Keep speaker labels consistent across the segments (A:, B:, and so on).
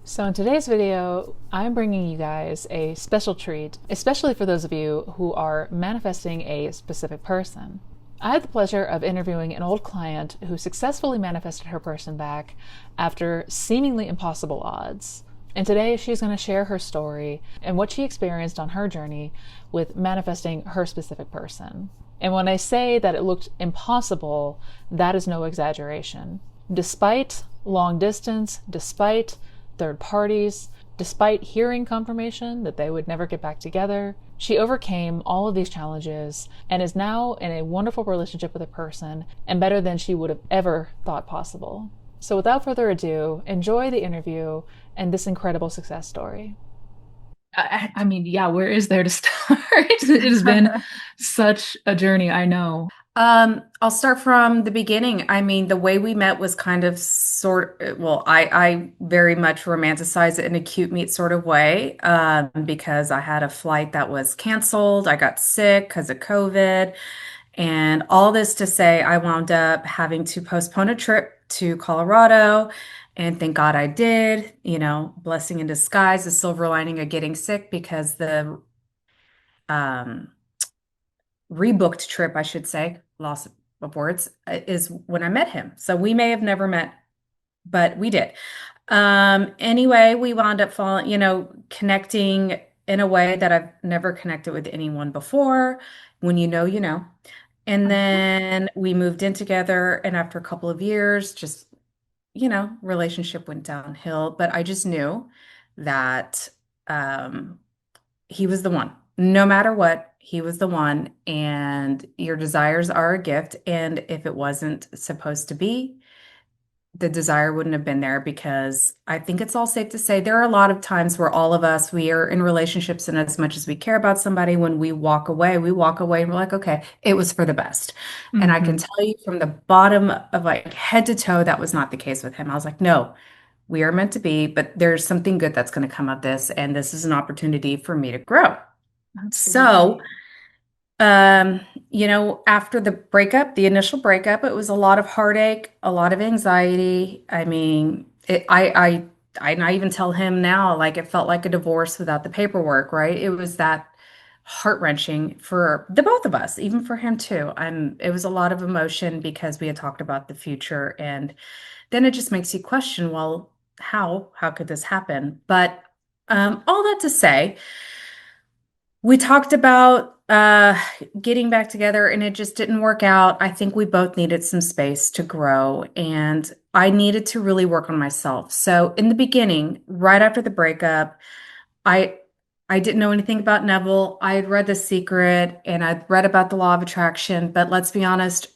A: So in today's video, I'm bringing you guys a special treat, especially for those of you who are manifesting a specific person. I had the pleasure of interviewing an old client who successfully manifested her person back after seemingly impossible odds. And today she's going to share her story and what she experienced on her journey with manifesting her specific person. And when I say that it looked impossible, that is no exaggeration. Despite long distance, despite third parties, despite hearing confirmation that they would never get back together, she overcame all of these challenges and is now in a wonderful relationship with a person and better than she would have ever thought possible. So without further ado, enjoy the interview and this incredible success story.
B: Yeah, where is there to start? It has been such a journey, I know.
C: I'll start from the beginning. I mean, the way we met was kind of well, I very much romanticize it in a cute meet sort of way, because I had a flight that was canceled. I got sick because of COVID, and all this to say, I wound up having to postpone a trip to Colorado, and thank God I did. Blessing in disguise, the silver lining of getting sick because the um rebooked trip, I should say, loss of words, is when I met him. So we may have never met, but we did. Anyway, we wound up connecting in a way that I've never connected with anyone before. When you know, you know. And then we moved in together, and after a couple of years, just, relationship went downhill. But I just knew that um, he was the one. No matter what, he was the one. And your desires are a gift. And if it wasn't supposed to be, the desire wouldn't have been there because I think it's all safe to say there are a lot of times where all of us, we are in relationships, and as much as we care about somebody, when we walk away and we're like, okay, it was for the best. And I can
B: Hmm.
C: tell you from the bottom of like head to toe, that was not the case with him. I was like, no, we are meant to be, but there's something good that's going to come of this. And this is an opportunity for me to grow. So,
B: Absolutely.
C: um, after the breakup, the initial breakup, it was a lot of heartache, a lot of anxiety. I mean, I even tell him now, like it felt like a divorce without the paperwork, right? It was that heart-wrenching for the both of us, even for him too. It was a lot of emotion because we had talked about the future, and then it just makes you question, well, how could this happen? But all that to say, we talked about getting back together, and it just didn't work out. I think we both needed some space to grow, and I needed to really work on myself. So in the beginning, right after the breakup, I I didn't know anything about Neville. I had read The Secret and I'd read about the law of attraction, but let's be honest,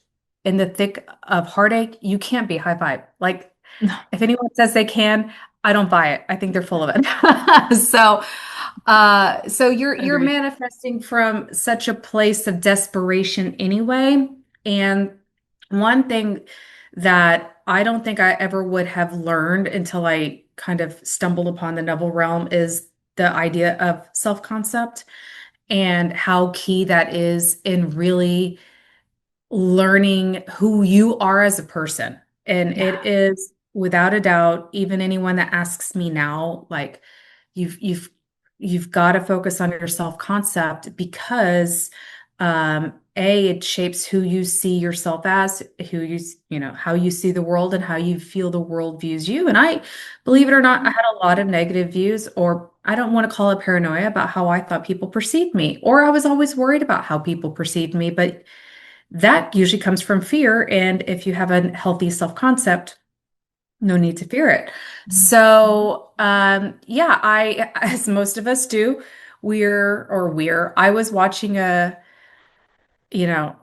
C: in the thick of heartache, you can't be high vibe. Like
B: No,
C: if anyone says they can, I don't buy it. I think they're full of it. So you're
B: agreed.
C: manifesting from such a place of desperation anyway. And one thing that I don't think I ever would have learned until I kind of stumbled upon the Neville realm is the idea of self-concept and how key that is in really learning who you are as a person. And
B: Yeah.
C: it is without a doubt, even anyone that asks me now, like you've you've you've got to focus on your self-concept because it shapes who you see yourself as, how you see the world and how you feel the world views you. And I, believe it or not, I had a lot of negative views, or I don't want to call it paranoia, about how I thought people perceived me, or I was always worried about how people perceived me. But that usually comes from fear. And if you have a healthy self-concept, no need to fear it. So, yeah, as most of us do, I was watching you know,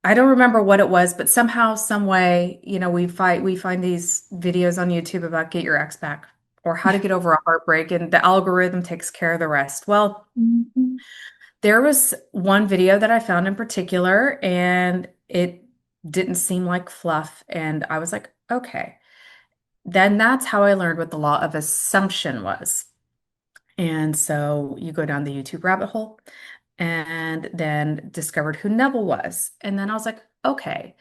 C: I don't remember what it was, but somehow, some way, we find these videos on YouTube about get your ex back or how to get over a heartbreak, and the algorithm takes care of the rest. Well,
B: Mhm.
C: there was one video that I found in particular, and it didn't seem like fluff. And I was like, okay, then that's how I learned what the law of assumption was. And so you go down the YouTube rabbit hole and then discovered who Neville was. And then I was like, okay,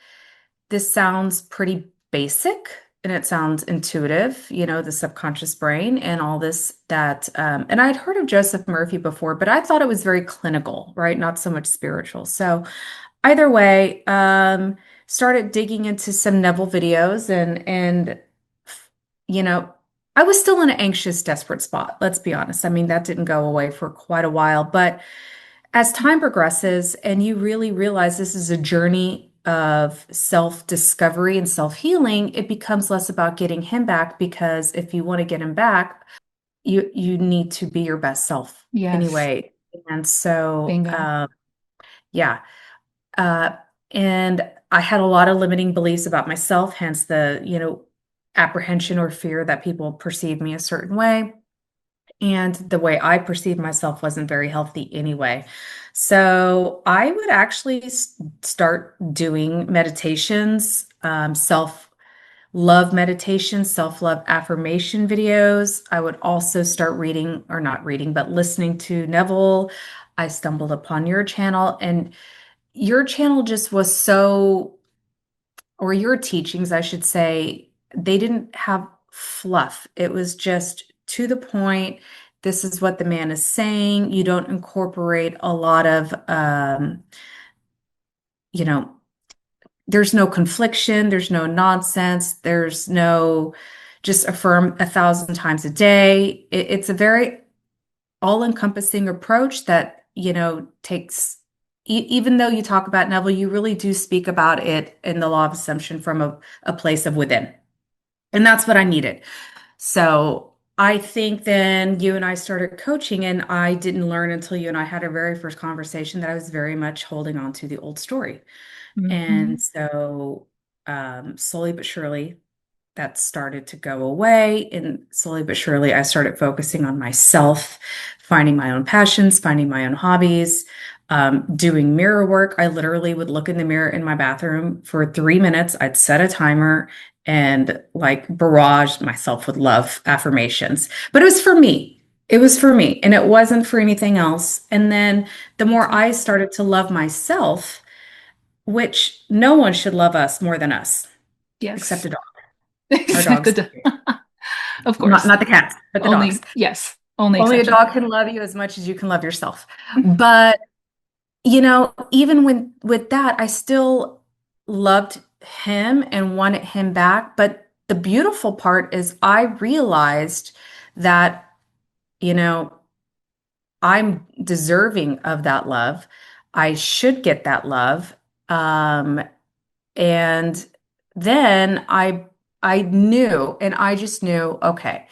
C: this sounds pretty basic. and it sounds intuitive, the subconscious brain and all this and I'd heard of Joseph Murphy before, but I thought it was very clinical, right? Not so much spiritual. So either way, started digging into some Neville videos and you know, I was still in an anxious, desperate spot. Let's be honest. I mean, that didn't go away for quite a while, but as time progresses and you really realize this is a journey of self-discovery and self-healing, it becomes less about getting him back because if you want to get him back, you need to be your best self
B: Yes.
C: anyway. And so,
B: Bingo.
C: yeah. Uh, and I had a lot of limiting beliefs about myself, hence the, apprehension or fear that people perceive me a certain way. And the way I perceived myself wasn't very healthy anyway. So I would actually start doing meditations, self-love meditation, self-love affirmation videos. I would also start reading, or not reading, but listening to Neville. I stumbled upon your channel, and your channel just was so, or your teachings, I should say, they didn't have fluff. It was just to the point. This is what the man is saying. You don't incorporate a lot of, you know, there's no confliction, there's no nonsense, there's no just affirm 1,000 times a day. It's a very all-encompassing approach that, takes, even though you talk about Neville, you really do speak about it in the law of assumption from a place of within. And that's what I needed. So I think then you and I started coaching, and I didn't learn until you and I had our very first conversation that I was very much holding on to the old story.
B: Hmm.
C: And so slowly but surely, that started to go away. And slowly but surely, I started focusing on myself, finding my own passions, finding my own hobbies, doing mirror work. I literally would look in the mirror in my bathroom for 3 minutes. I'd set a timer and like barrage myself with love affirmations. But it was for me. It was for me, and it wasn't for anything else. And then the more I started to love myself, which no one should love us more than us, except
B: Yes.
C: a dog. Our
B: Except
C: dogs.
B: of
C: Not
B: course.
C: the cats, but the dogs.
B: Only, yes, only
C: Only a
B: exception.
C: dog can love you as much as you can love yourself. But, even when with that, I still loved him and wanted him back. But the beautiful part is I realized that, you know, I'm deserving of that love. I should get that love. Um, and then I knew, and I just knew, okay,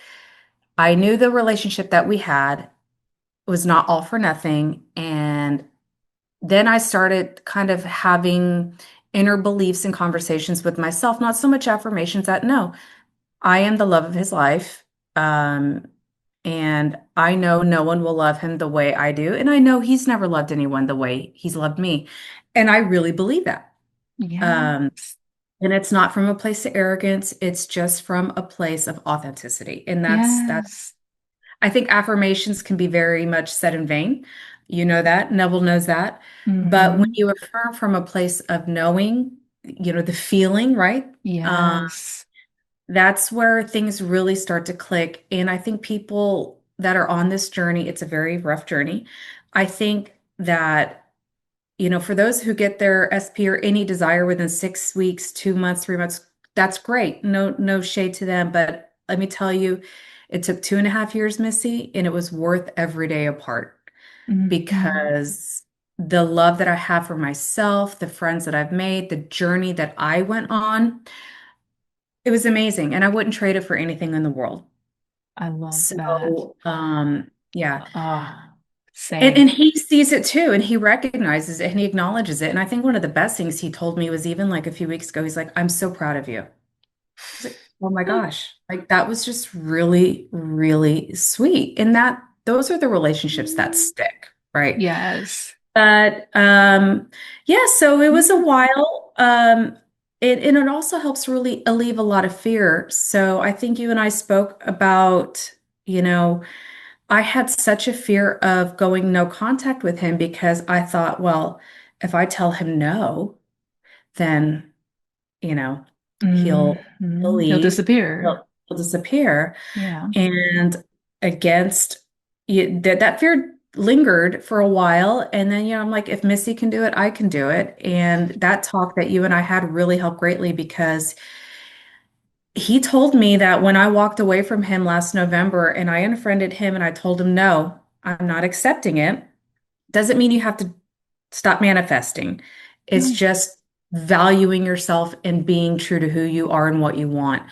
C: I knew the relationship that we had was not all for nothing. And then I started kind of having inner beliefs and conversations with myself, not so much affirmations that no, I am the love of his life. Um, and I know no one will love him the way I do. And I know he's never loved anyone the way he's loved me. And I really believe that. Um,
B: Yes.
C: and it's not from a place of arrogance, it's just from a place of authenticity. And that's
B: Yes.
C: I think affirmations can be very much said in vain. You know that. Neville knows that. But when
B: Hmm.
C: you affirm from a place of knowing, the feeling, right? Uh,
B: Yes.
C: that's where things really start to click. And I think people that are on this journey, it's a very rough journey. I think that, for those who get their SP or any desire within 6 weeks, 2 months, 3 months, that's great. No, no shade to them. But let me tell you, it took 2.5 years, Missy, and it was worth every day apart
B: Hmm.
C: because the love that I have for myself, the friends that I've made, the journey that I went on, it was amazing. And I wouldn't trade it for anything in the world.
B: I love that.
C: So, yeah.
B: Ah,
C: And
B: same.
C: he sees it too, and he recognizes it and he acknowledges it. And I think one of the best things he told me was even like a few weeks ago, he's like, I'm so proud of you. I was like, oh my gosh. Like that was just really, really sweet. And those are the relationships that stick, right?
B: Yes.
C: But yeah, so it was a while. And it also helps really alleviate a lot of fear. So I think you and I spoke about, I had such a fear of going no contact with him because I thought, well, if I tell him no, then, you know. he'll
B: He'll
C: leave,
B: disappear.
C: he'll disappear.
B: Yeah.
C: And against that fear lingered for a while. And then, I'm like, if Missy can do it, I can do it. And that talk that you and I had really helped greatly because he told me that when I walked away from him last November and I unfriended him and I told him, no, I'm not accepting it, doesn't mean you have to stop manifesting. It's
B: Right.
C: just valuing yourself and being true to who you are and what you want.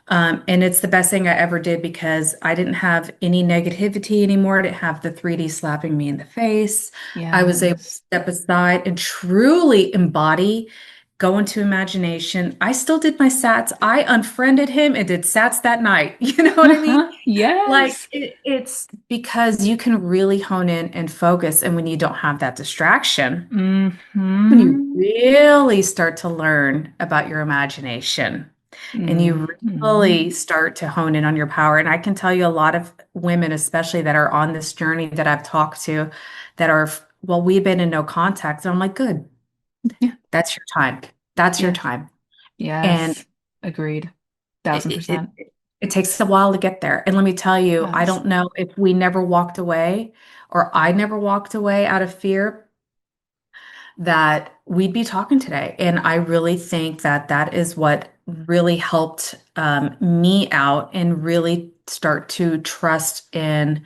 C: And it's the best thing I ever did because I didn't have any negativity anymore. I didn't have the 3D slapping me in the face. I was able to
B: Yes.
C: step aside and truly embody, go into imagination. I still did my sats. I unfriended him and did sats that night. You know what I mean? Like
B: Yes.
C: it's because you can really hone in and focus. And when you don't have that distraction, when you
B: Hmm.
C: really start to learn about your imagination and you
B: Hmm.
C: really start to hone in on your power. And I can tell you a lot of women, especially that are on this journey that I've talked to, that are, well, we've been in no contact. And I'm like, good,
B: Yeah.
C: that's your time. That's your
B: Yes.
C: time. And
B: Yes. Agreed.
C: it,
B: Thousand
C: it, it,
B: percent.
C: it takes a while to get there. And let me tell you, I
B: Yes.
C: don't know if we never walked away or I never walked away out of fear that we'd be talking today. And I really think that that is what really helped me out and really start to trust in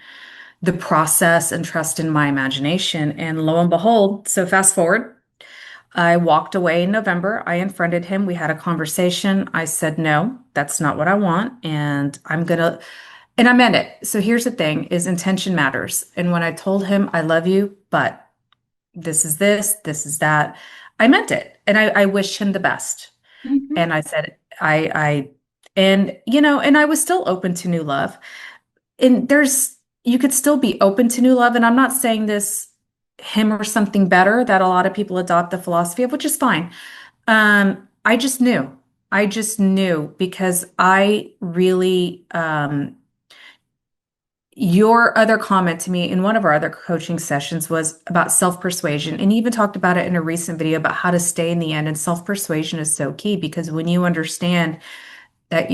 C: the process and trust in my imagination. And lo and behold, so fast forward, I walked away in November. I unfriended him. We had a conversation. I said, no, that's not what I want. And and I meant it. So here's the thing is intention matters. And when I told him, I love you, but this is that. I meant it. And I wished him the best.
B: Hmm.
C: And I said, and and I was still open to new love. And you could still be open to new love. And I'm not saying this him or something better that a lot of people adopt the philosophy of, which is fine. I just knew. I just knew because I really, your other comment to me in one of our other coaching sessions was about self-persuasion. And you even talked about it in a recent video about how to stay in the end. And self-persuasion is so key because when you understand that,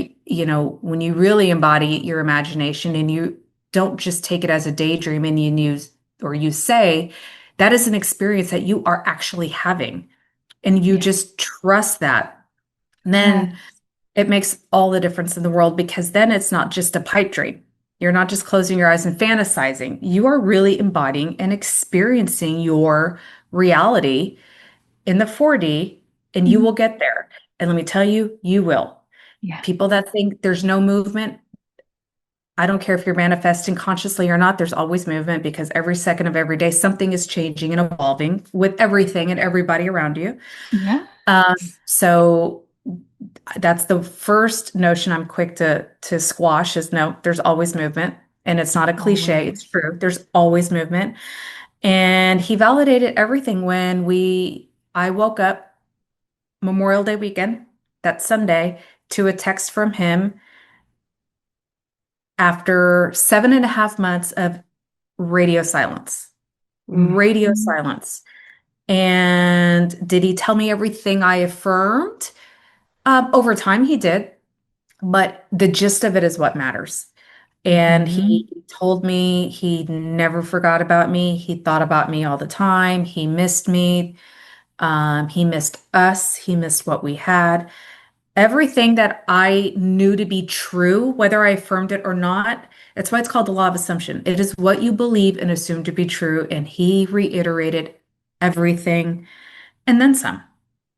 C: when you really embody your imagination and you don't just take it as a daydream and you say, that is an experience that you are actually having. And you
B: Yeah.
C: just trust that. Then
B: Yes.
C: it makes all the difference in the world because then it's not just a pipe dream. You're not just closing your eyes and fantasizing. You are really embodying and experiencing your reality in the 4D, and you will
B: Mhm.
C: get there. And let me tell you, you will.
B: Yeah.
C: People that think there's no movement, I don't care if you're manifesting consciously or not, there's always movement because every second of every day, something is changing and evolving with everything and everybody around you.
B: Yeah.
C: So that's the first notion I'm quick to squash is no, there's always movement. And it's not a cliche, it's
B: Always.
C: true. There's always movement. And he validated everything when I woke up Memorial Day weekend, that Sunday, to a text from him after 7.5 months of radio silence. Radio
B: Hmm.
C: silence. And did he tell me everything I affirmed? Over time, he did. But the gist of it is what matters. And
B: Hmm.
C: he told me he never forgot about me. He thought about me all the time. He missed me. He missed us. He missed what we had. Everything that I knew to be true, whether I affirmed it or not, that's why it's called the law of assumption. It is what you believe and assume to be true. And he reiterated everything and then some.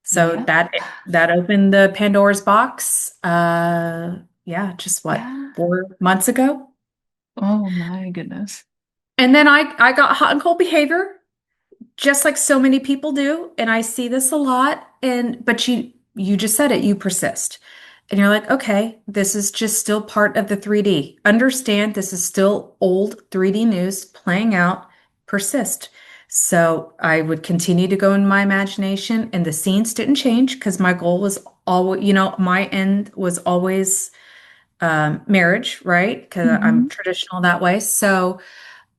C: So
B: Yep.
C: that opened the Pandora's box. Yeah, just what,
B: Yeah.
C: 4 months ago?
B: Oh my goodness.
C: And then I got hot and cold behavior, just like so many people do, and I see this a lot. And but you just said it, you persist. And you're like, okay, this is just still part of the 3D. Understand this is still old 3D news playing out, persist. So I would continue to go in my imagination, and the scenes didn't change because my goal was always, my end was always marriage, right? Because I'm
B: Hmm.
C: traditional that way. So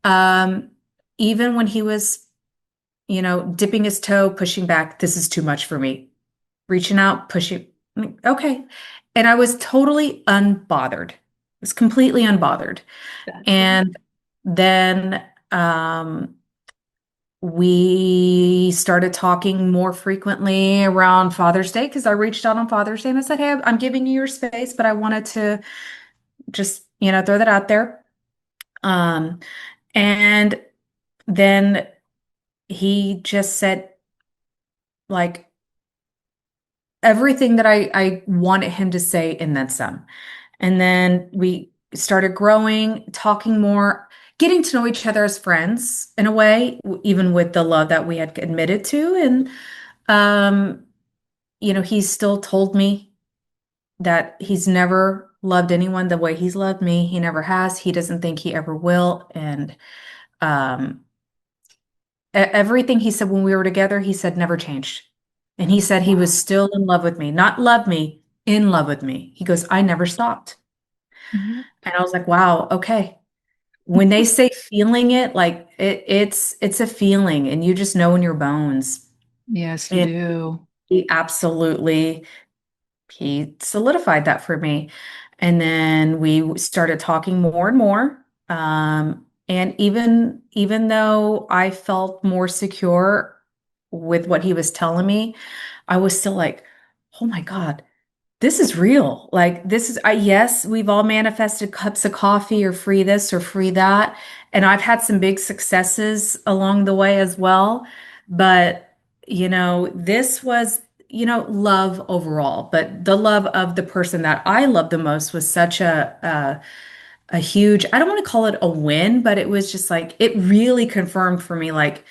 C: um, even when he was, dipping his toe, pushing back, this is too much for me. Reaching out, pushing. Like, okay. And I was totally unbothered. I was completely unbothered.
B: That's good.
C: And then we started talking more frequently around Father's Day because I reached out on Father's Day and I said, "Hey, I'm giving you your space, but I wanted to just, throw that out there." Um, and then he just said like everything that I wanted him to say and then some. And then we started growing, talking more, getting to know each other as friends in a way, even with the love that we had admitted to. And, um, he still told me that he's never loved anyone the way he's loved me. He never has. He doesn't think he ever will. And um, everything he said when we were together, he said never changed. And he said he
A: Wow.
C: was still in love with me, not love me, in love with me. He goes, I never stopped.
A: Mhm.
C: And I was like, wow, okay. When they say feeling it, like it's a feeling and you just know in your bones.
B: Yes, you
C: And
B: do.
C: he absolutely he solidified that for me. And then we started talking more and more. And even though I felt more secure with what he was telling me, I was still like, oh my God, this is real. Like this is yes, we've all manifested cups of coffee or free this or free that. And I've had some big successes along the way as well. But, this was, love overall. But the love of the person that I love the most was such a huge, I don't want to call it a win, but it was just like it really confirmed for me like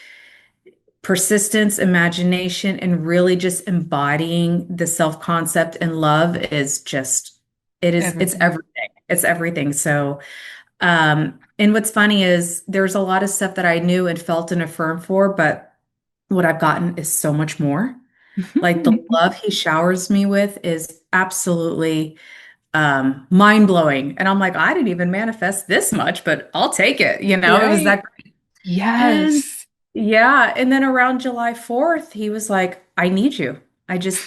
C: persistence, imagination, and really just embodying the self-concept and love is just, it's
B: Everything.
C: everything. It's everything. So, and what's funny is there's a lot of stuff that I knew and felt and affirmed for, but what I've gotten is so much more. Like the love he showers me with is absolutely mind-blowing. And I'm like, I didn't even manifest this much, but I'll take it. It was
A: Right.
C: that. And
B: Yes.
C: yeah, and then around July 4th, he was like, I need you.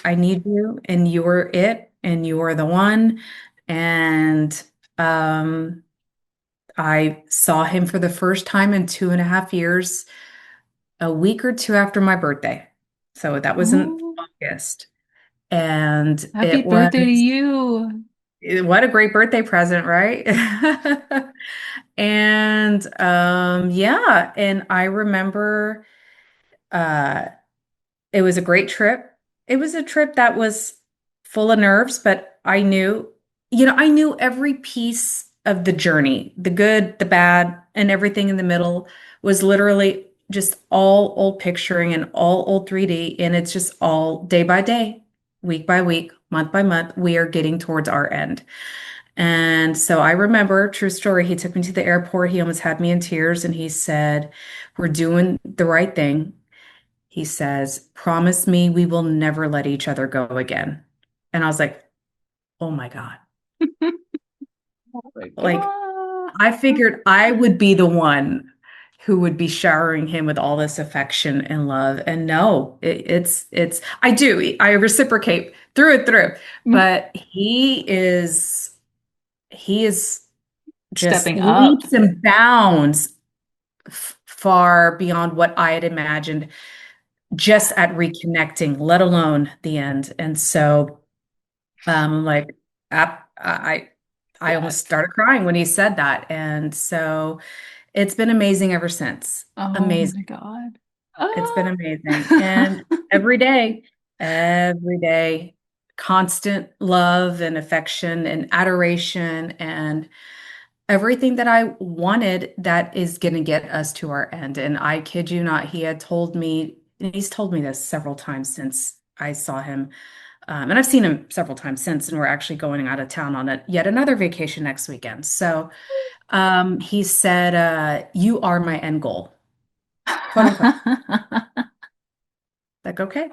C: I need you, and you're it, and you're the one. And um, I saw him for the first time in 2.5 years, a week or two after my birthday. So that was in
B: Ooh,
C: August. And
B: happy birthday to you.
C: what a great birthday present, right? And yeah, and I remember uh it was a great trip. It was a trip that was full of nerves, but I knew every piece of the journey, the good, the bad, and everything in the middle was literally just all old picturing and all old 3D. And it's just all day by day, week by week, month by month, we are getting towards our end. And so I remember, true story, he took me to the airport. He almost had me in tears and he said, we're doing the right thing. He says, promise me we will never let each other go again. And I was like, oh my God.
B: Oh my
C: Like,
B: God.
C: I figured I would be the one who would be showering him with all this affection and love. And no, I reciprocate through and through. But he is just
B: Stepping up.
C: leaps and bounds far beyond what I had imagined just at reconnecting, let alone the end. And so, like, I almost
B: Yes.
C: started crying when he said that. And so it's been amazing ever since.
B: Oh
C: Amazing.
B: my God.
C: It's been
B: Ah.
C: amazing. And every day, constant love and affection and adoration and everything that I wanted that is going to get us to our end. And I kid you not, he had told me, and he's told me this several times since I saw him. And I've seen him several times since, and we're actually going out of town on yet another vacation next weekend. So he said, you are my end goal, quote unquote. Like, okay,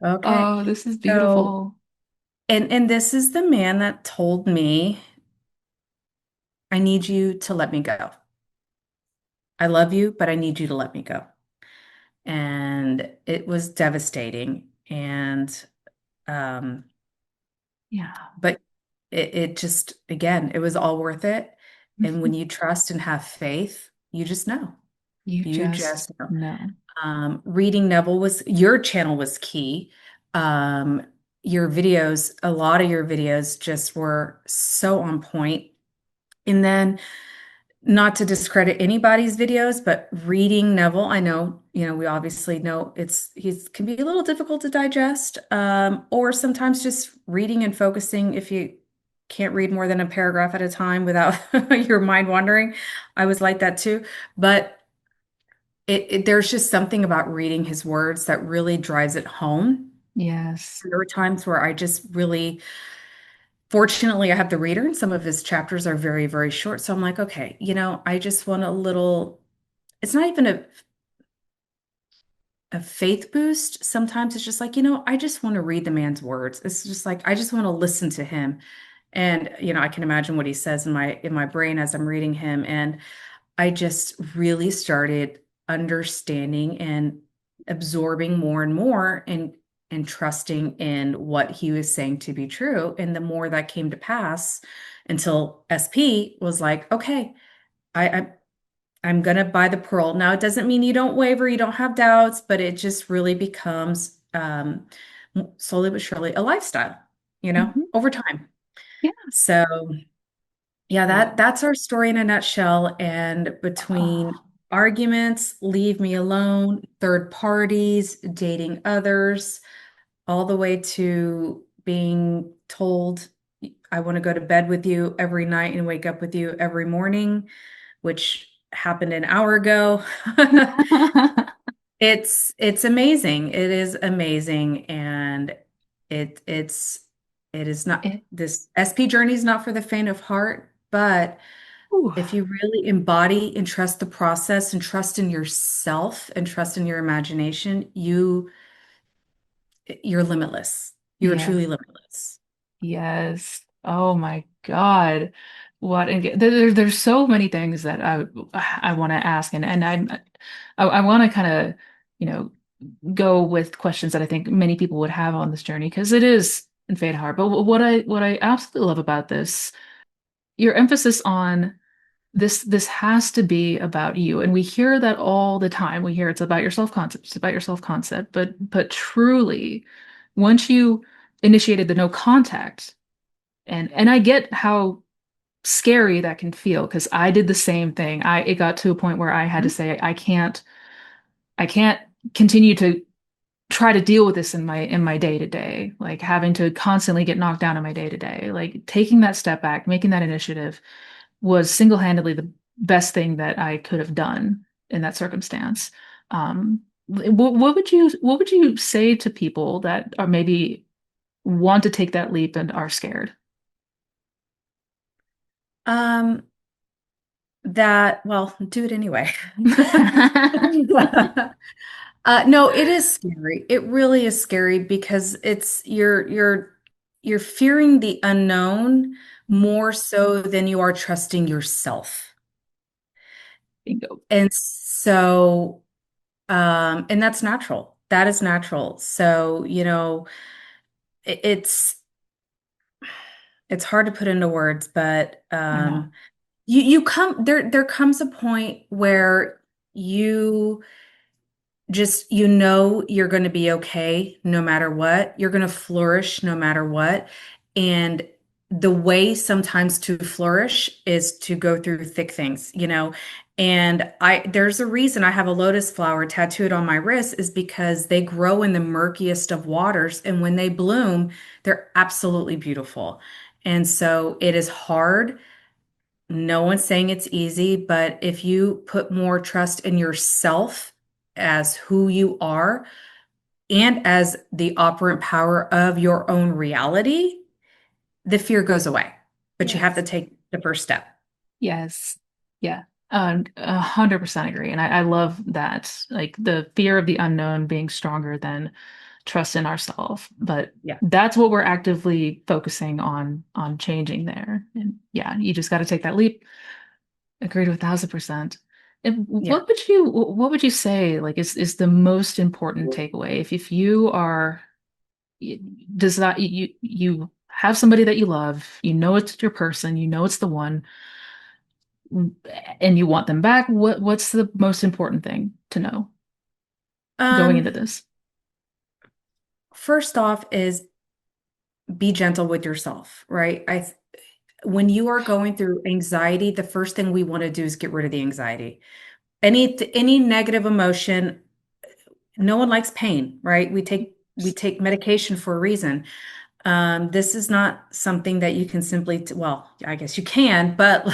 C: okay.
B: Oh, this is
C: So,
B: beautiful.
C: and this is the man that told me, I need you to let me go. I love you, but I need you to let me go. And it was devastating. And Um,
B: Yeah.
C: but it just, again, it was all worth it. And when
B: Mhm.
C: you trust and have faith, you just know.
B: You
C: You
B: just
C: just know.
B: know.
C: Reading Neville was your channel was key. Um, your videos, a lot of your videos just were so on point. And then, not to discredit anybody's videos, but reading Neville, I know, we obviously know he's can be a little difficult to digest, or sometimes just reading and focusing if you can't read more than a paragraph at a time without your mind wandering. I was like that too, but there's just something about reading his words that really drives it home.
B: Yes.
C: There were times where I just really, fortunately, I have the reader, and some of his chapters are very, very short. So I'm like, okay, I just want a little, it's not even a faith boost. Sometimes it's just like, I just want to read the man's words. It's just like, I just want to listen to him. And, I can imagine what he says in my brain as I'm reading him. And I just really started understanding and absorbing more and more, and trusting in what he was saying to be true. And the more that came to pass, until SP was like, okay, I I'm gonna buy the pearl. Now it doesn't mean you don't waver, you don't have doubts, but it just really becomes, slowly but surely, a lifestyle,
B: Mhm.
C: over time.
B: Yeah.
C: So yeah,
B: Wow.
C: that's our story in a nutshell. And between
B: Oh,
C: arguments, leave me alone, third parties, dating others, all the way to being told, I want to go to bed with you every night and wake up with you every morning, which happened an hour ago. It's amazing. It is amazing. And it is not,
B: it,
C: this SP journey is not for the faint of heart, but
B: ooh,
C: if you really embody and trust the process and trust in yourself and trust in your imagination, you're limitless. You're
B: yeah.
C: truly limitless.
B: Yes. Oh my God. What and there's so many things that I want to ask and I want to kind of, you know, go with questions that I think many people would have on this journey because it is in fade hard. But what I absolutely love about this, your emphasis on this has to be about you. And we hear that all the time. We hear it's about your self-concept, it's about your self-concept, but truly, once you initiated the no contact, and I get how scary that can feel because I did the same thing. It got to a point where I had to
C: Mhm.
B: say I can't continue to try to deal with this in my day to day, like having to constantly get knocked down in my day to day. Like taking that step back, making that initiative was single-handedly the best thing that I could have done in that circumstance. What would you say to people that are maybe want to take that leap and are scared?
C: Um, well, do it anyway. No, it is scary. It really is scary because you're fearing the unknown more so than you are trusting yourself.
B: Bingo.
C: And so, and that's natural. That is natural. So, it- it's it's hard to put into words, but
B: I know.
C: you come there comes a point where you just you're going to be okay no matter what. You're going to flourish no matter what. And the way sometimes to flourish is to go through thick things. And there's a reason I have a lotus flower tattooed on my wrist, is because they grow in the murkiest of waters, and when they bloom, they're absolutely beautiful. And so it is hard. No one's saying it's easy, but if you put more trust in yourself as who you are and as the operant power of your own reality, the fear goes away. But you have to
B: Yes.
C: take the first step.
B: Yes. Yeah. 100% agree. And I love that, like the fear of the unknown being stronger than trust in ourselves. But
C: Yeah.
B: that's what we're actively focusing on changing there. And yeah, you just got to take that leap. Agreed with 1,000%. And
C: Yeah.
B: what would you say like is the most important takeaway if you are does that you have somebody that you love, you know it's your person, you know it's the one, and you want them back. What's the most important thing to know going
C: Um,
B: into this?
C: First off is be gentle with yourself, right? When you are going through anxiety, the first thing we want to do is get rid of the anxiety. Any negative emotion, no one likes pain, right? We take medication for a reason. This is not something that you can simply, well, I guess you can, but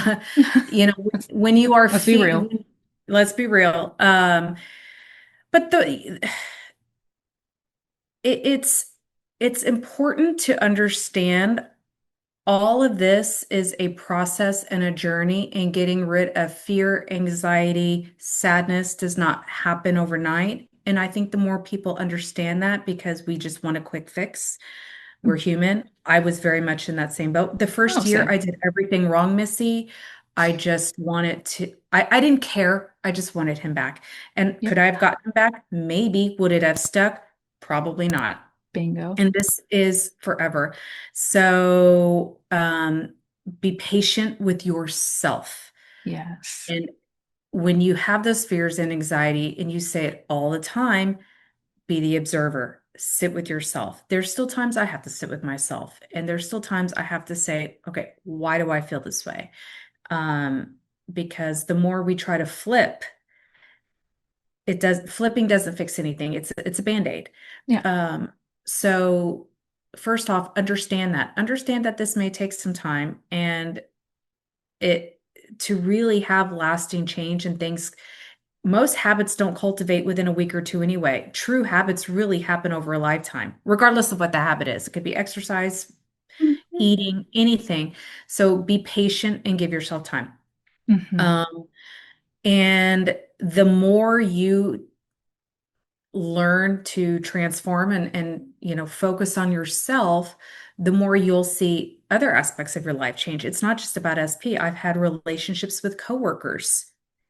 C: you know, when you are
B: Let's be real.
C: let's be real. But it's important to understand all of this is a process and a journey, and getting rid of fear, anxiety, sadness does not happen overnight. And I think the more people understand that, because we just want a quick fix, we're human. I was very much in that same boat. The
B: Oh,
C: first year
B: same.
C: I did everything wrong, Missy. I just wanted to, I didn't care. I just wanted him back. And could
B: Yep.
C: I have gotten him back? Maybe. Would it have stuck? Probably not.
B: Bingo.
C: And this is forever. So be patient with yourself.
B: Yes.
C: And when you have those fears and anxiety, and you say it all the time, be the observer. Sit with yourself. There's still times I have to sit with myself, and there's still times I have to say, okay, why do I feel this way? Because the more we try to flip, flipping doesn't fix anything. It's a band-aid.
B: Yeah.
C: Um, so first off, understand that this may take some time, and it to really have lasting change and things. Most habits don't cultivate within a week or two anyway. True habits really happen over a lifetime, regardless of what the habit is. It could be exercise,
B: Mhm.
C: eating, anything. So be patient and give yourself time.
B: Hmm.
C: Um, and the more you learn to transform and focus on yourself, the more you'll see other aspects of your life change. It's not just about SP. I've had relationships with coworkers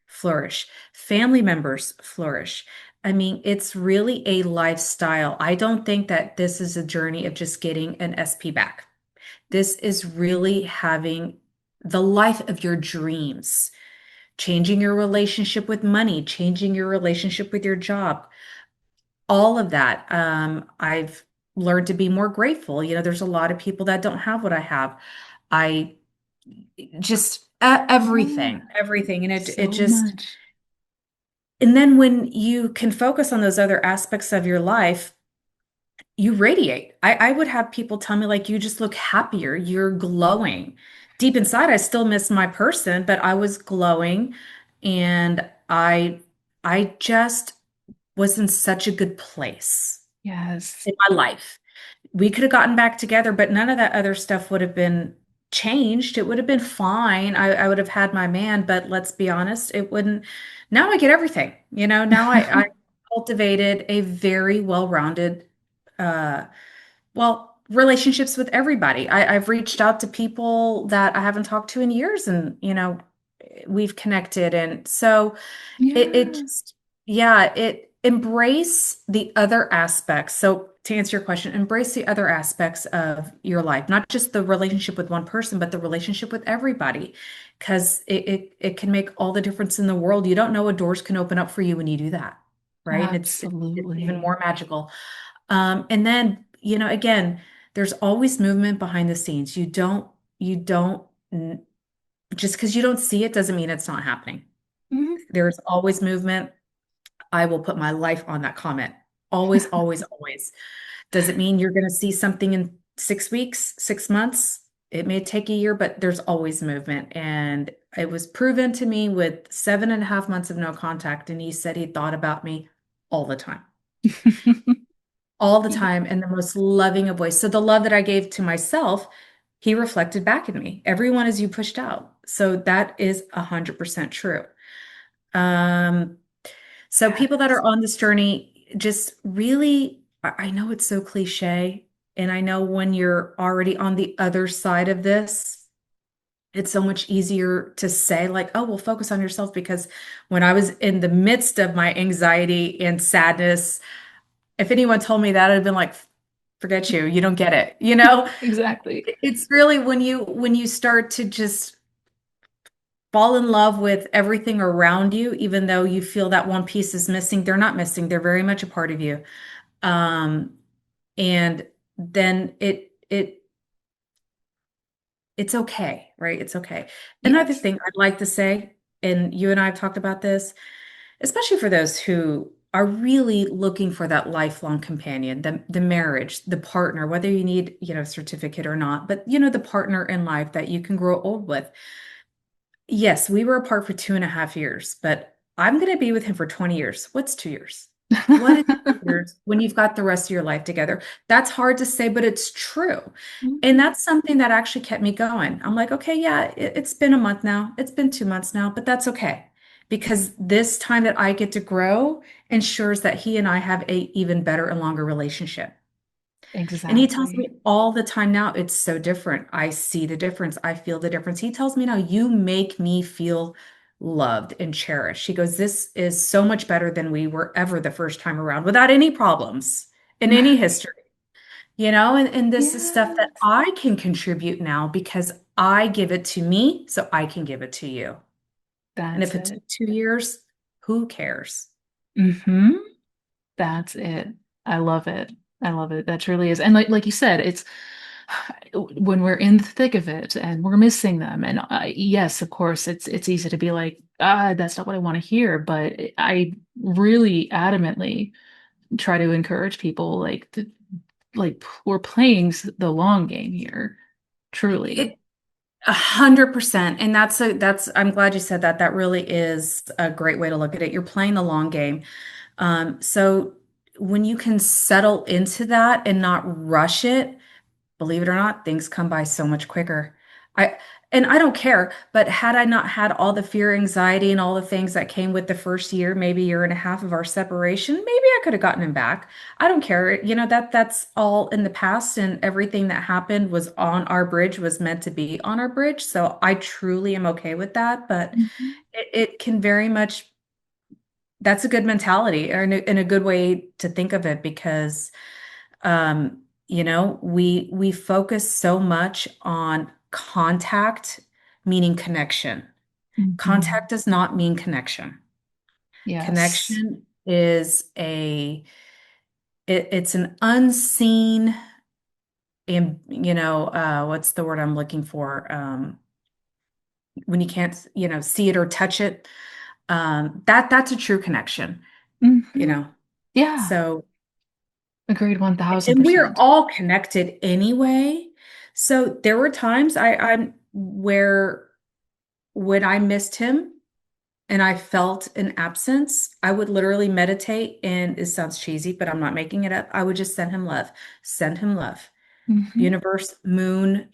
C: flourish, family members flourish. I mean, it's really a lifestyle. I don't think that this is a journey of just getting an SP back. This is really having the life of your dreams, changing your relationship with money, changing your relationship with your job, all of that. I've learned to be more grateful. There's a lot of people that don't have what I have. I just
B: Yeah.
C: everything, and it
B: So
C: just.
B: much.
C: And then when you can focus on those other aspects of your life, you radiate. I would have people tell me, like, you just look happier, you're glowing. Deep inside, I still miss my person, but I was glowing, and I just was in such a good place
B: Yes.
C: in my life. We could have gotten back together, but none of that other stuff would have been changed. It would have been fine. I would have had my man, but let's be honest, it wouldn't. Now I get everything. Now I cultivated a very well-rounded, uh, relationships with everybody. I've reached out to people that I haven't talked to in years, and we've connected. And so it
B: Yeah.
C: just, yeah, it embrace the other aspects. So to answer your question, embrace the other aspects of your life, not just the relationship with one person, but the relationship with everybody, because it can make all the difference in the world. You don't know what doors can open up for you when you do that, right? And it's even
B: Absolutely.
C: more magical. And then, again, there's always movement behind the scenes. You don't, just because you don't see it doesn't mean it's not happening.
B: Mhm.
C: There's always movement. I will put my life on that comment. Always, always, always. Does it mean you're going to see something in 6 weeks, 6 months? It may take a year, but there's always movement. And it was proven to me with 7.5 months of no contact. And he said he thought about me all the time, all the
B: Yeah.
C: time, in the most loving of ways. So the love that I gave to myself, he reflected back at me. Everyone is you pushed out. So that is 100% true. Um, So people that are
B: Yes.
C: on this journey just really, I know it's so cliche, and I know when you're already on the other side of this, it's so much easier to say, like, oh, well, focus on yourself. Because when I was in the midst of my anxiety and sadness, if anyone told me that, I'd have been like, forget you. You don't get it. You know,
B: Exactly.
C: it's really when you start to just fall in love with everything around you, even though you feel that one piece is missing. They're not missing. They're very much a part of you. Um, and then it's okay, right? It's okay. Another
B: Yes.
C: thing I'd like to say, and you and I have talked about this, especially for those who are really looking for that lifelong companion, the marriage, the partner, whether you need, a certificate or not, but the partner in life that you can grow old with. Yes, we were apart for 2.5 years, but I'm going to be with him for 20 years. What's 2 years? What is 2 years when you've got the rest of your life together? That's hard to say, but it's true. And
B: Mhm.
C: that's something that actually kept me going. I'm like, okay, yeah, it's been a month now. It's been 2 months now, but that's okay. Because this time that I get to grow ensures that he and I have a even better and longer relationship. And he tells me
B: Exactly.
C: all the time now, it's so different. I see the difference. I feel the difference. He tells me now, you make me feel loved and cherished. He goes, this is so much better than we were ever the first time around without any problems in any history, and this is stuff that
B: Yes.
C: I can contribute now because I give it to me, so I can give it to you. And
B: That's
C: if it's
B: it.
C: 2 years, who cares?
B: Hmm. That's it. I love it. I love it. That truly is. And like you said, it's when we're in the thick of it and we're missing them. And yes, of course, it's easy to be like, that's not what I want to hear. But I really adamantly try to encourage people like we're playing the long game here, truly.
C: It 100%. And I'm glad you said that. That really is a great way to look at it. You're playing the long game. So when you can settle into that and not rush it, believe it or not, things come by so much quicker. I and I don't care, but had I not had all the fear, anxiety, and all the things that came with the first year, maybe year and a half of our separation, maybe I could have gotten him back. I don't care. That's all in the past, and everything that happened was on our bridge was meant to be on our bridge. So I truly am okay with that, but
B: Mhm.
C: it can very much that's a good mentality or in a good way to think of it because we focus so much on contact, meaning connection.
B: Mhm.
C: Contact does not mean connection.
B: Yes.
C: Connection is it's an unseen and what's the word I'm looking for? When you can't, see it or touch it. That's a true connection, you
B: Hmm.
C: know.
B: Yeah.
C: So
B: Agreed
C: and we are
B: 1000%.
C: all connected anyway. So there were times I'm where when I missed him and I felt an absence, I would literally meditate, and it sounds cheesy, but I'm not making it up. I would just send him love, send him love.
B: Hmm.
C: Universe, moon,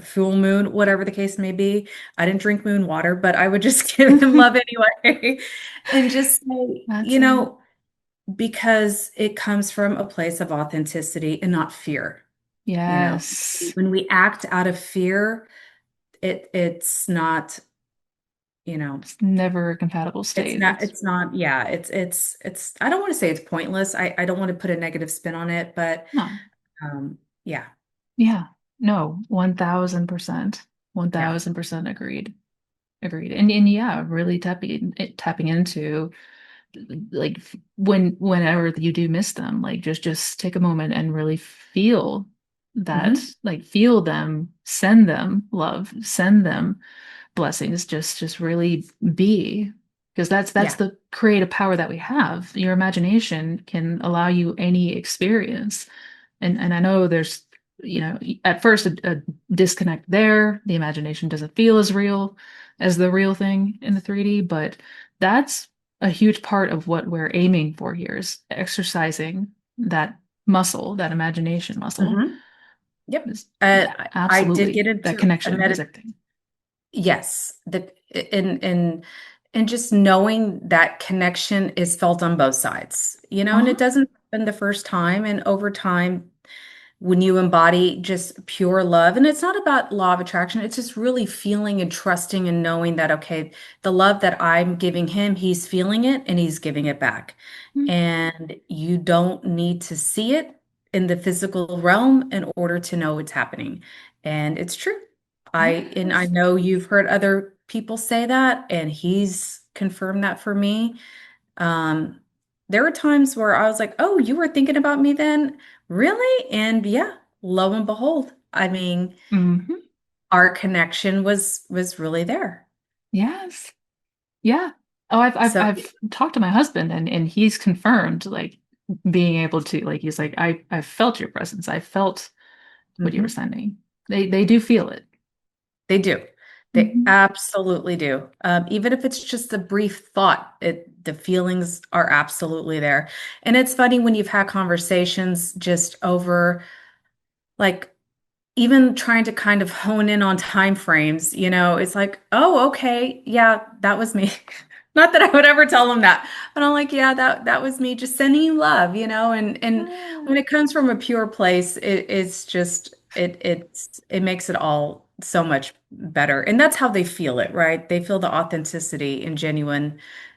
C: full moon, whatever the case may be. I didn't drink moon water, but I would just give him love anyway. And just say,
B: That's it.
C: because it comes from a place of authenticity and not fear. You know,
B: Yes.
C: when we act out of fear, it's not, you know,
B: It's never a compatible
C: it's
B: state.
C: not,
B: It's
C: it's not, yeah, it's, I don't want to say it's pointless. I don't want to put a negative spin on it, but
B: no.
C: yeah,
B: Yeah. No, 1000%.
C: yeah.
B: 1000% agreed. Agreed. And yeah, really tapping into like whenever you do miss them, like just take a moment and really feel that,
C: Hmm.
B: like feel them, send them love, send them blessings, just really be, because that's
C: Yeah.
B: the creative power that we have. Your imagination can allow you any experience. And I know there's, at first a disconnect there. The imagination doesn't feel as real as the real thing in the 3D, but that's a huge part of what we're aiming for here is exercising that muscle, that imagination muscle.
C: Hmm. Yep.
B: Is
C: I did get
B: absolutely that
C: into a
B: connection is everything.
C: yes, and just knowing that connection is felt on both sides, and
B: Uh-huh.
C: it doesn't happen the first time, and over time, when you embody just pure love, and it's not about law of attraction, it's just really feeling and trusting and knowing that, okay, the love that I'm giving him, he's feeling it and he's giving it back.
B: Mhm.
C: And you don't need to see it. in the physical realm in order to know it's happening. And it's true. I
B: Yes.
C: know you've heard other people say that, and he's confirmed that for me. Um, there were times where I was like, "Oh, you were thinking about me then? Really?" And yeah, lo and behold, I mean,
B: Hmm.
C: our connection was really there.
B: Yes. Yeah. Oh,
C: So
B: I've talked to my husband and he's confirmed like being able to like he's like I felt your presence. I felt what you were
C: mhm.
B: sending. They do feel it.
C: They do. They
B: Hmm.
C: absolutely do. Even if it's just a brief thought, the feelings are absolutely there. And it's funny when you've had conversations just over like even trying to kind of hone in on time frames, it's like, oh, okay, yeah, that was me. Not that I would ever tell them that, but I'm like, yeah, that was me just sending you love, and
B: Yeah.
C: when it comes from a pure place, it's just it makes it all so much better. And that's how they feel it, right? They feel the authenticity and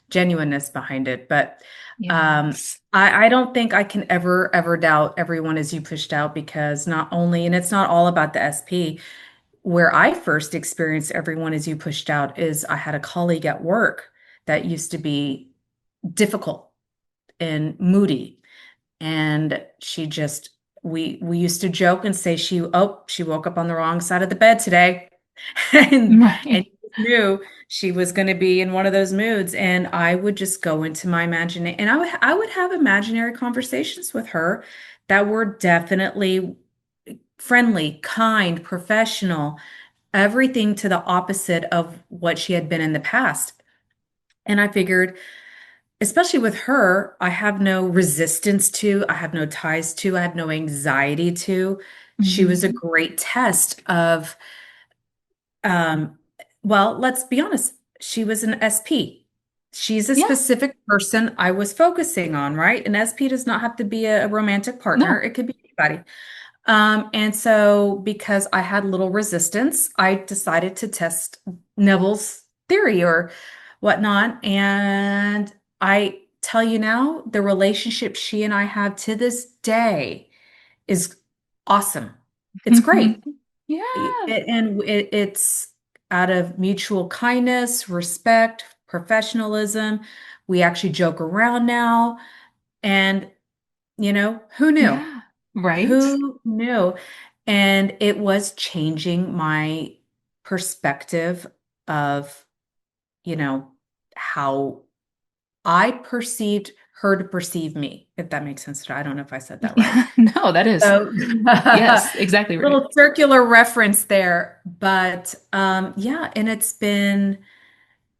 C: genuineness behind it. But
B: Yes.
C: I don't think I can ever doubt everyone as you pushed out because not only, and it's not all about the SP. Where I first experienced everyone as you pushed out is I had a colleague at work that used to be difficult and moody. And she just, we used to joke and say she woke up on the wrong side of the bed today. And
B: Right.
C: you knew she was going to be in one of those moods. And I would just go into my imagination and I would have imaginary conversations with her that were definitely friendly, kind, professional, everything to the opposite of what she had been in the past. And I figured, especially with her, I have no resistance to, I have no ties to, I have no anxiety to. She was a
B: Hmm.
C: great test of Um, well, let's be honest. She was an SP. She's a
B: Yeah.
C: specific person I was focusing on, right? An SP does not have to be a romantic partner.
B: No.
C: It could be anybody. And so because I had little resistance, I decided to test Neville's theory or whatnot. And I tell you now, the relationship she and I have to this day is awesome. It's great.
B: Yeah.
C: It's out of mutual kindness, respect, professionalism. We actually joke around now. And, who knew?
B: Yeah. Right.
C: Who knew? And it was changing my perspective of, you know, how I perceived her to perceive me, if that makes sense. I don't know if I said that right.
B: Yeah. No, that is
C: So,
B: yes, exactly right.
C: little circular reference there. But yeah, and it's been,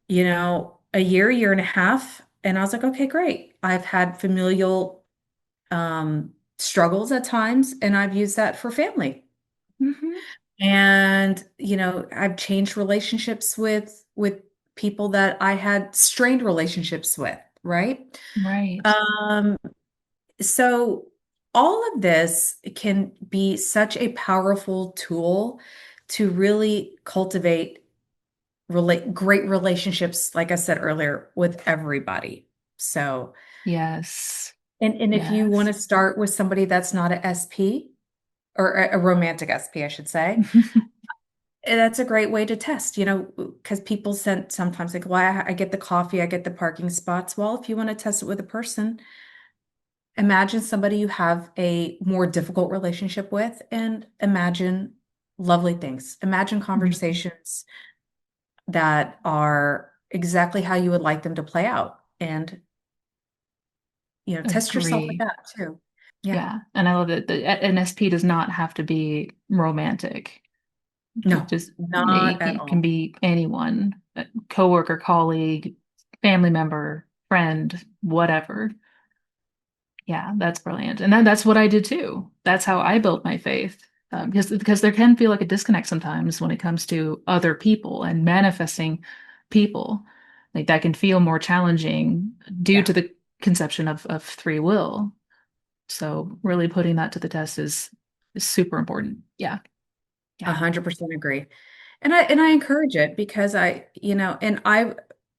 C: a year and a half. And I was like, okay, great. I've had familial struggles at times, and I've used that for family.
B: Hmm.
C: And, I've changed relationships with people that I had strained relationships with, right?
B: Right.
C: Um, So all of this can be such a powerful tool to really cultivate great relationships, like I said earlier, with everybody. So,
B: Yes.
C: and if you want
B: Yes.
C: to start with somebody that's not a SP or a romantic SP, I should say, that's a great way to test, because people sent sometimes like, well, I get the coffee, I get the parking spots. Well, if you want to test it with a person, imagine somebody you have a more difficult relationship with and imagine lovely things. Imagine
B: Mhm.
C: conversations that are exactly how you would like them to play out. And, test yourself with
B: Agree.
C: that too. Yeah.
B: Yeah. And I love that an SP does not have to be romantic.
C: No,
B: Just
C: not at
B: it can
C: all.
B: be anyone, a coworker, colleague, family member, friend, whatever. Yeah, that's brilliant. And that's what I did too. That's how I built my faith. Because there can feel like a disconnect sometimes when it comes to other people and manifesting people. Like that can feel more challenging due
C: Yeah.
B: to the conception of free will. So really putting that to the test is super important. Yeah.
C: A
B: Yeah.
C: 100% agree. And I encourage it because and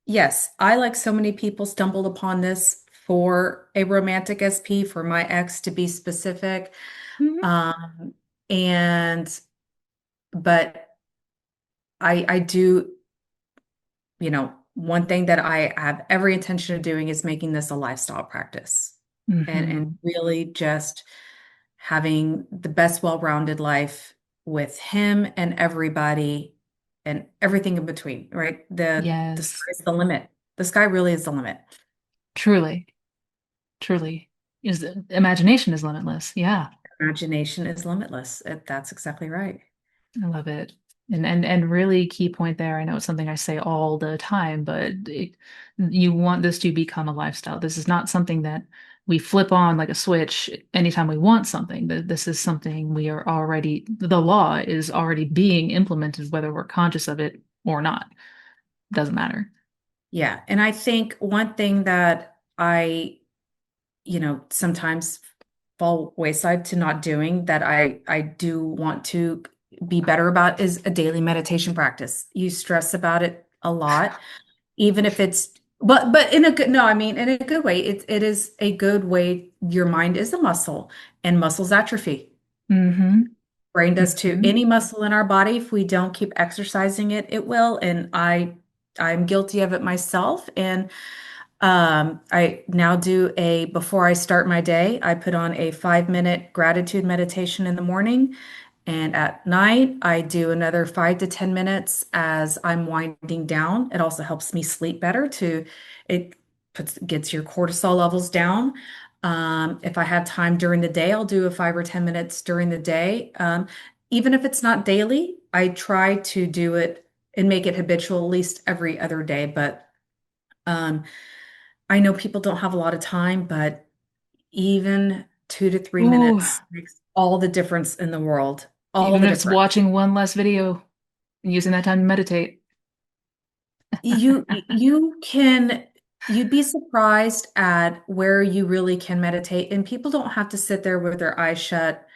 C: yes, I like so many people stumbled upon this for a romantic SP, for my ex to be specific.
B: Mhm.
C: Um, and but I do, one thing that I have every intention of doing is making this a lifestyle practice and
B: Mhm.
C: really just having the best well-rounded life with him and everybody and everything in between, right? The
B: Yes,
C: sky's the limit. The sky really is the limit.
B: truly, truly. Is imagination is limitless. Yeah.
C: Imagination is limitless. That's exactly right.
B: I love it. And really key point there. I know it's something I say all the time, but you want this to become a lifestyle. This is not something that we flip on like a switch anytime we want something. This is something we are already, the law is already being implemented, whether we're conscious of it or not. Doesn't matter.
C: Yeah. And I think one thing that I, sometimes fall wayside to not doing that I do want to be better about is a daily meditation practice. You stress about it a lot, even if it's but in a good no, I mean in a good way. It is a good way. Your mind is a muscle and muscles atrophy.
B: Mm-hmm.
C: Brain does too.
B: Mm-hmm.
C: Any muscle in our body, if we don't keep exercising it, it will. And I'm guilty of it myself. And I now do before I start my day, I put on a 5-minute gratitude meditation in the morning. And at night, I do another 5 to 10 minutes as I'm winding down. It also helps me sleep better it gets your cortisol levels down. If I have time during the day, I'll do a 5 or 10 minutes during the day. Even if it's not daily, I try to do it and make it habitual at least every other day. But um, I know people don't have a lot of time, but even 2 to 3
B: Ooh,
C: minutes makes all the difference in the world. All
B: even
C: the
B: if it's
C: difference.
B: watching one less video and using that time to meditate.
C: You'd be surprised at where you really can meditate. And people don't have to sit there with their eyes shut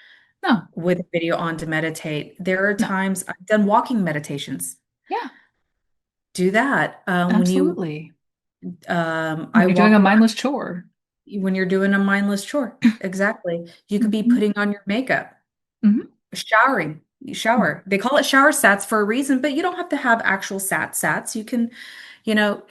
B: No,
C: with a video on to meditate. There are
B: no.
C: times I've done walking meditations.
B: Yeah,
C: Do that.
B: absolutely. When
C: I
B: you're doing
C: walk
B: a
C: around
B: mindless chore.
C: when you're doing a mindless chore. Exactly. You could be
B: Mhm.
C: putting on your makeup.
B: Mhm.
C: Showering. You shower. They call it shower sats for a reason, but you don't have to have actual sats. You can, you know,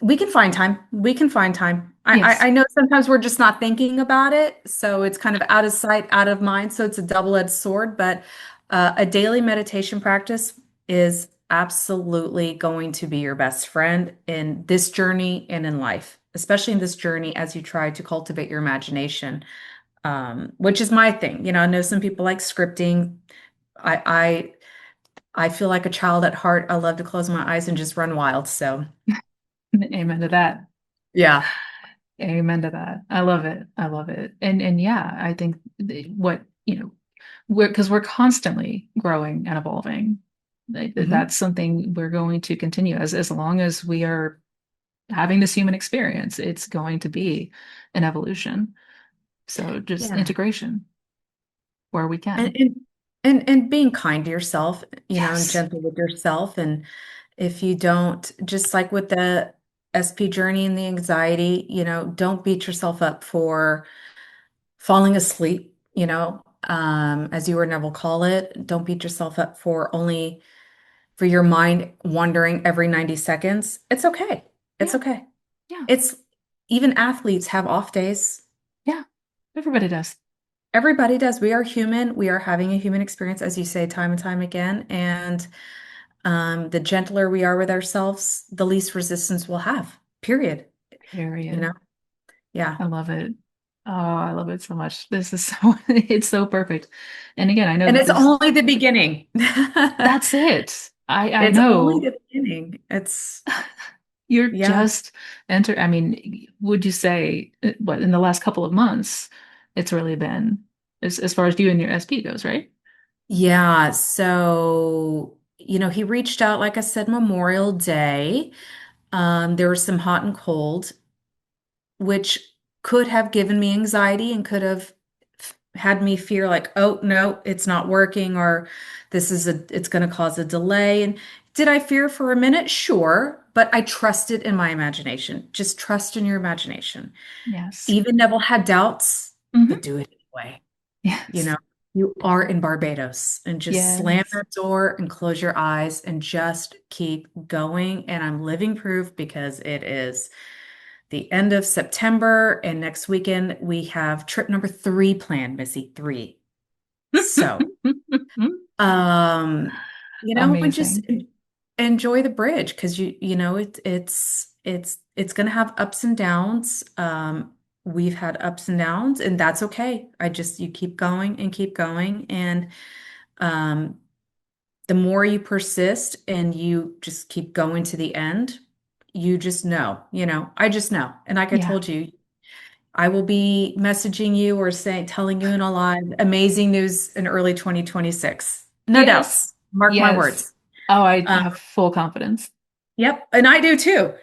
C: we can find time. We can find time.
B: Yes,
C: I know sometimes we're just not thinking about it, so it's kind of out of sight, out of mind. So it's a double-edged sword, but a daily meditation practice is absolutely going to be your best friend in this journey and in life, especially in this journey as you try to cultivate your imagination, which is my thing. I know some people like scripting. I I feel like a child at heart. I love to close my eyes and just run wild. So
B: amen to that.
C: yeah.
B: Amen to that. I love it. I love it. And yeah, I think what, we're constantly growing and evolving.
C: Mhm.
B: That's something we're going to continue as long as we are having this human experience. It's going to be an evolution. So just
C: Yeah.
B: integration where we
C: And,
B: can.
C: and and being kind to yourself, and
B: Yes.
C: gentle with yourself. And if you don't, just like with the SP journey and the anxiety, don't beat yourself up for falling asleep, as you or Neville call it. Don't beat yourself up for your mind wandering every 90 seconds. It's okay. It's
B: Yeah.
C: okay.
B: Yeah.
C: It's even athletes have off days.
B: Yeah. Everybody does.
C: Everybody does. We are human. We are having a human experience, as you say, time and time again. And the gentler we are with ourselves, the least resistance we'll have, period. You
B: Period.
C: know? Yeah.
B: I love it. Oh, I love it so much. This is so it's so perfect. And again, I know
C: And
B: that
C: it's
B: this
C: only the beginning.
B: that's it. I
C: It's only
B: know
C: the beginning.
B: you're
C: Yeah.
B: just I mean, would you say what in the last couple of months it's really been as far as you and your SP goes, right?
C: Yeah. So, he reached out, like I said, Memorial Day. There was some hot and cold, which could have given me anxiety and could have had me fear like, oh no, it's not working, or it's going to cause a delay. And did I fear for a minute? Sure. but I trusted in my imagination. Just trust in your imagination.
B: Yes.
C: Even Neville had doubts,
B: Hmm.
C: but do it anyway. You
B: Yes.
C: know, you are in Barbados and just slam
B: Yes.
C: that door and close your eyes and just keep going. And I'm living proof because it is the end of September and next weekend we have trip number 3 planned, Missy, 3. So, um, and just
B: Amazing.
C: enjoy the bridge because it's going to have ups and downs. We've had ups and downs, and that's okay. You keep going and keep going, and um, the more you persist and you just keep going to the end, you just know. I just know. And like I
B: Yeah.
C: told you, I will be messaging you or telling you in a live amazing news in early 2026. No
B: Yes.
C: doubts. Mark my
B: Yes.
C: words.
B: Oh, I
C: Um,
B: have full confidence.
C: Yep, and I do too.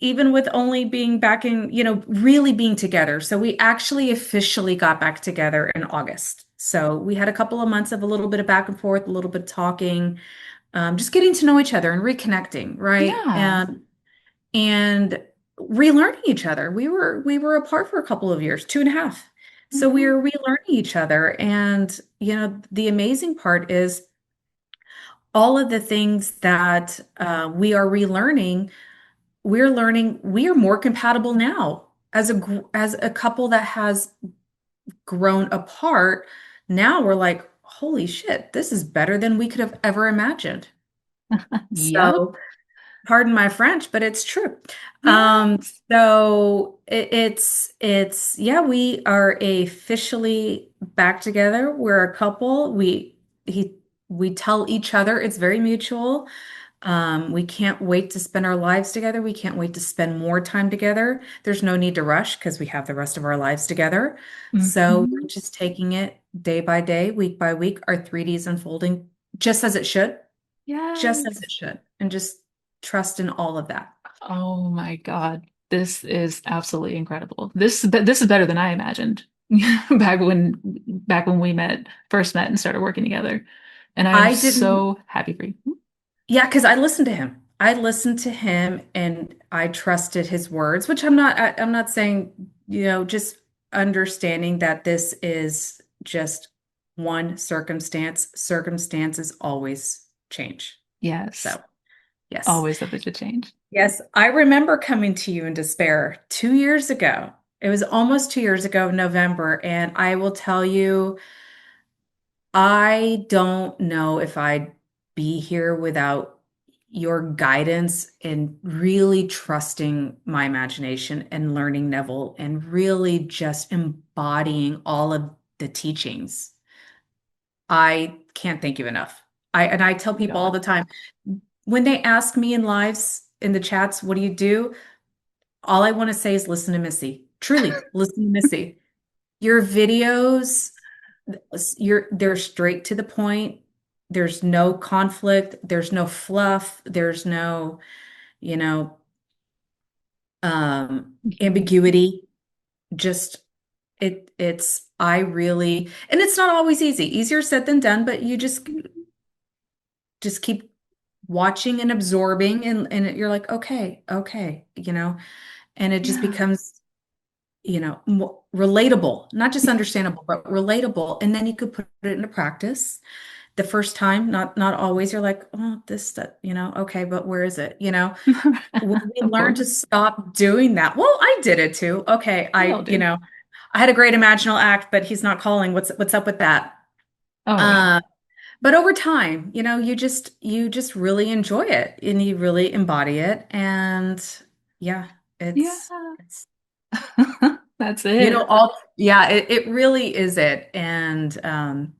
C: Even with only being back in, really being together. So we actually officially got back together in August. So we had a couple of months of a little bit of back and forth, a little bit of talking, just getting to know each other and reconnecting, right?
B: Yeah.
C: And relearning each other. We were apart for a couple of years, 2.5. So we
B: Hmm.
C: were relearning each other. And the amazing part is all of the things that we are relearning, we're learning we are more compatible now as a couple that has grown apart. Now we're like, holy shit, this is better than we could have ever imagined.
B: Yep.
C: So, pardon my French, but it's true.
B: Yes.
C: So yeah, we are officially back together. We're a couple. He we tell each other it's very mutual. We can't wait to spend our lives together. We can't wait to spend more time together. There's no need to rush because we have the rest of our lives together. So we're
B: Hmm.
C: just taking it day by day, week by week. Our 3D's unfolding just as it should, just as
B: Yes.
C: it should, and just trust in all of that.
B: Oh my God. This is absolutely incredible. This is better than I imagined back when we first met and started working together. And I am
C: I didn't,
B: so happy for you.
C: yeah, because I listened to him. I listened to him and I trusted his words, which I'm not saying, just understanding that this is just one circumstance. Circumstances always change.
B: Yes.
C: So, yes.
B: Always subject to change.
C: Yes, I remember coming to you in despair 2 years ago. It was almost 2 years ago, November, and I will tell you, I don't know if I'd be here without your guidance and really trusting my imagination and learning Neville and really just embodying all of the teachings. I can't thank you enough. I tell
B: Oh my
C: people all
B: God.
C: the time when they ask me in lives in the chats, what do you do? All I want to say is listen to Missy. Truly, listen to Missy. Your videos, they're straight to the point. There's no conflict, there's no fluff, there's no, you know,
B: Mhm.
C: ambiguity. Just it's I really, and it's not always easy. Easier said than done, but you just keep watching and absorbing and you're like, okay, okay, and it just
B: Yeah.
C: becomes more relatable, not just understandable, but relatable. And then you could put it into practice the first time, not always. You're like, oh, that, okay, but where is it? When we
B: Of
C: learn to
B: course.
C: stop doing that. Well, I did it too. Okay,
B: We all do.
C: I had a great imaginal act, but he's not calling. What's up with that?
B: Oh yeah.
C: Uh, but over time, you just really enjoy it and you really embody it. And yeah,
B: Yeah.
C: it's
B: That's it.
C: yeah, it really is it. And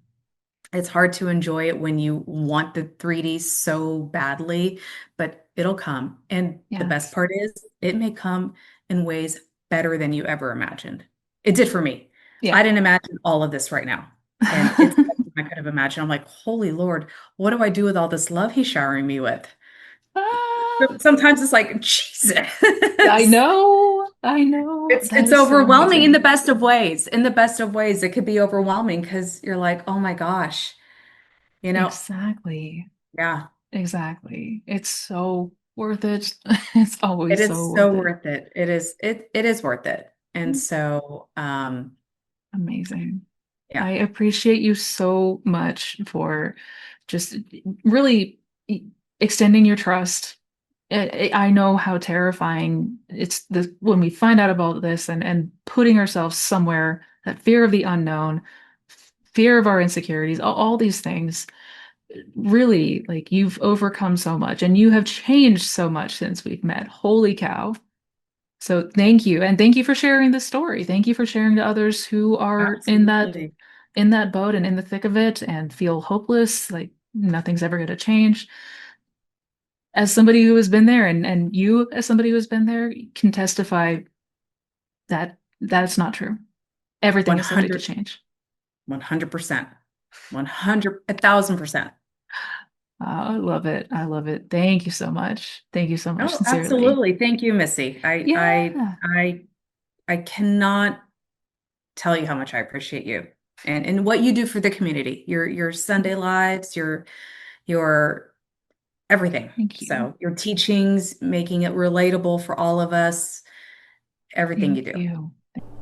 C: it's hard to enjoy it when you want the 3D so badly, but it'll come. And the best
B: Yes.
C: part is it may come in ways better than you ever imagined. It did for me.
B: Yeah.
C: I didn't imagine all of this right now. And it's better than I could have imagined. I'm like, holy Lord, what do I do with all this love he's showering me with?
B: Ah,
C: Sometimes it's like, Jesus.
B: I know. I know. That
C: It's
B: is so
C: overwhelming in the
B: amazing.
C: best of ways. In the best of ways, it could be overwhelming because you're like, oh my gosh, you know,
B: Exactly.
C: yeah.
B: Exactly. It's so worth it. It's
C: It
B: always so
C: is so
B: worth it.
C: worth it. It is worth it. And so
B: Amazing.
C: yeah,
B: I appreciate you so much for just really extending your trust. I know how terrifying it's the when we find out about this and putting ourselves somewhere, that fear of the unknown, fear of our insecurities, all these things. Really, like you've overcome so much and you have changed so much since we've met. Holy cow. So thank you. And thank you for sharing this story. Thank you for sharing to others who are
C: absolutely.
B: in that boat and in the thick of it and feel hopeless, like nothing's ever going to change. As somebody who has been there and you as somebody who has been there can testify that that's not true. Everything is subject to
C: 100,
B: change.
C: 100%. 100, 1,000%.
B: I love it. I love it. Thank you so much. Thank you so much,
C: Oh,
B: sincerely.
C: absolutely. Thank you, Missy.
B: Yeah.
C: I cannot tell you how much I appreciate you and what you do for the community. Your Sunday lives, your everything.
B: Thank you.
C: So your teachings, making it relatable for all of us, everything you
B: Thank
C: do.
B: you.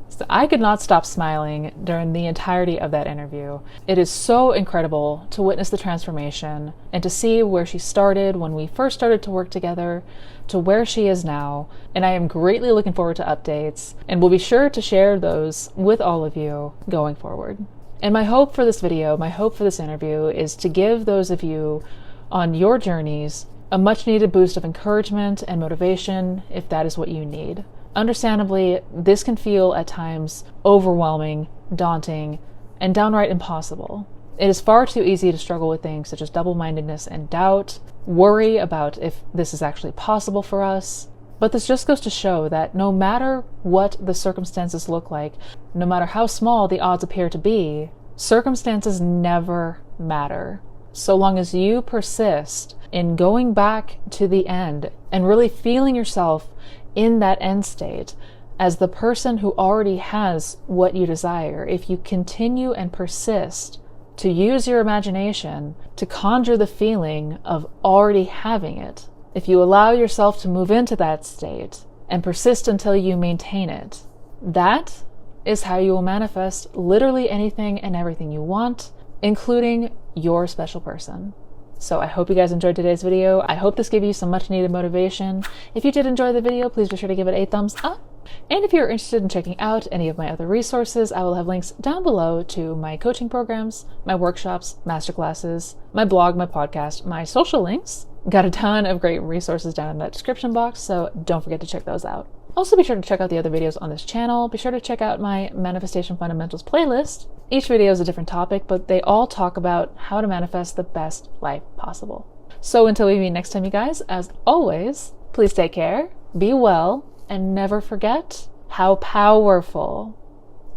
A: So I could not stop smiling during the entirety of that interview. It is so incredible to witness the transformation and to see where she started when we first started to work together to where she is now. And I am greatly looking forward to updates and will be sure to share those with all of you going forward. And my hope for this video, my hope for this interview is to give those of you on your journeys a much needed boost of encouragement and motivation if that is what you need. Understandably, this can feel at times overwhelming, daunting, and downright impossible. It is far too easy to struggle with things such as double-mindedness and doubt, worry about if this is actually possible for us. But this just goes to show that no matter what the circumstances look like, no matter how small the odds appear to be, circumstances never matter. So long as you persist in going back to the end and really feeling yourself in that end state as the person who already has what you desire, if you continue and persist to use your imagination to conjure the feeling of already having it, if you allow yourself to move into that state and persist until you maintain it, that is how you will manifest literally anything and everything you want, including your special person. So I hope you guys enjoyed today's video. I hope this gave you some much needed motivation. If you did enjoy the video, please be sure to give it a thumbs up. And if you're interested in checking out any of my other resources, I will have links down below to my coaching programs, my workshops, masterclasses, my blog, my podcast, my social links. Got a ton of great resources down in that description box, so don't forget to check those out. Also, be sure to check out the other videos on this channel. Be sure to check out my Manifestation Fundamentals playlist. Each video is a different topic, but they all talk about how to manifest the best life possible. So until we meet next time, you guys, as always, please take care, be well, and never forget how powerful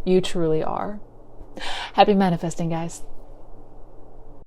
A: you truly are. Happy manifesting, guys.